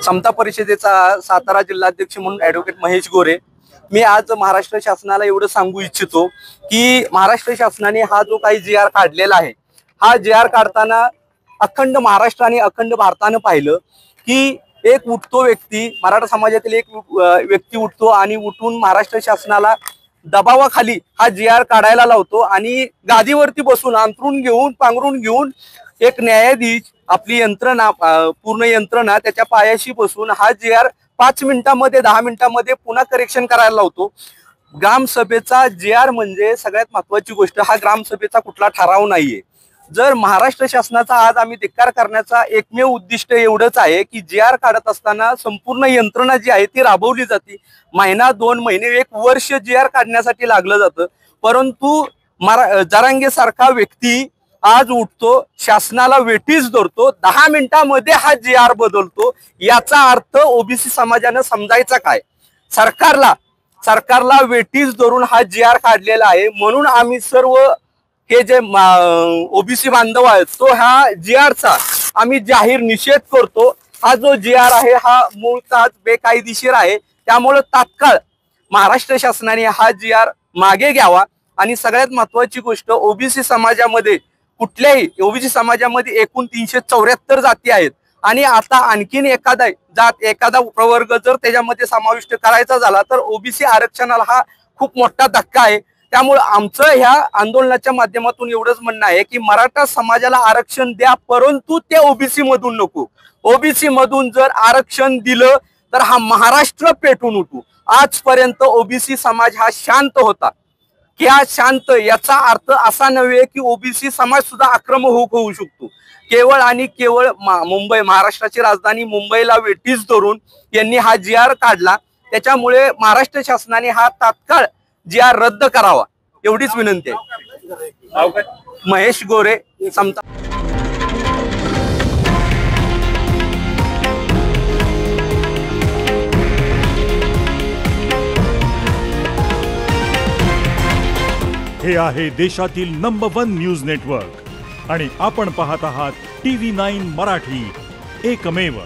समता परिषदेचा सातारा जिल्हाध्यक्ष म्हणून ॲडव्होकेट महेश गोरे। मी आज महाराष्ट्र शासनाला एवढं सांगू इच्छितो की महाराष्ट्र शासनाने हा जो काही जी आर काढलेला आहे, हा जी आर काढताना अखंड महाराष्ट्र आणि अखंड भारतानं पाहिलं की एक उठतो व्यक्ती, मराठा समाजातील एक व्यक्ती उठतो आणि उठून महाराष्ट्र शासनाला दबावाखाली हा जी आर काढायला लावतो आणि गादीवरती बसून अंतरून घेऊन पांघरून घेऊन एक न्यायाधीश आपली यंत्रणा पूर्ण यंत्रणा त्याच्या पायाशी बसून हा जी आर 5 मिनिटांमध्ये 10 मिनिटांमध्ये पुन्हा करेक्शन करायला लावतो। ग्रामसभेचा जी आर म्हणजे सगळ्यात महत्वाची गोष्ट, हा ग्रामसभेचा कुठला ठराव नाहीये। जर महाराष्ट्र शासनाचा आज आम्ही धिक्कार करण्याचा एकमेव उद्दिष्ट एवढंच आहे की जी आर काढत असताना संपूर्ण यंत्रणा जी आहे ती राबवली जाते। महिना 2 महिने 1 वर्ष जी आर काढण्यासाठी लागलं जातं, परंतु जरांगे सारखा व्यक्ती आज उठतो, शासनाला वेठीस धरतो, 10 मिनिटांमध्ये हा जी आर बदलतो। याचा अर्थ ओबीसी समाजानं समजायचा काय? सरकारला वेठीस धरून हा जी आर काढलेला आहे। म्हणून आम्ही सर्व हे जे ओबीसी बांधव आहेत तो ह्या जी आरचा आम्ही जाहीर निषेध करतो। हा जो जी आर आहे हा मूळतः बेकायदेशीर आहे, त्यामुळे तात्काळ महाराष्ट्र शासनाने हा जी आर मागे घ्यावा। आणि सगळ्यात महत्वाची गोष्ट, ओबीसी समाजामध्ये कुठल्याही ओबीसी समाजामध्ये एकूण 374 जाती आहेत आणि आता आणखीन एखादा प्रवर्ग जर त्याच्यामध्ये समाविष्ट करायचा झाला तर ओबीसी आरक्षणाला हा खूप मोठा धक्का आहे। त्यामुळे आमचं ह्या आंदोलनाच्या माध्यमातून एवढंच म्हणणं आहे की मराठा समाजाला आरक्षण द्या, परंतु ते ओबीसी मधून नको। ओबीसी मधून जर आरक्षण दिलं तर हा महाराष्ट्र पेटून उठू। आजपर्यंत ओबीसी समाज हा शांत होता, की हा शांत याचा अर्थ असा नव्हे की ओबीसी समाज सुद्धा आक्रमक होऊ शकतो। केवळ आणि केवळ महाराष्ट्राची राजधानी मुंबईला वेठीस धरून यांनी हा जी आर काढला, त्याच्यामुळे महाराष्ट्र शासनाने हा तात्काळ जी आर रद्द करावा एवढीच विनंती आहे। महेश गोरे, समता। हे आहे देशातील नंबर 1 न्यूज नेटवर्क आणि आपण पाहत आहात TV9 मराठी, एकमेव।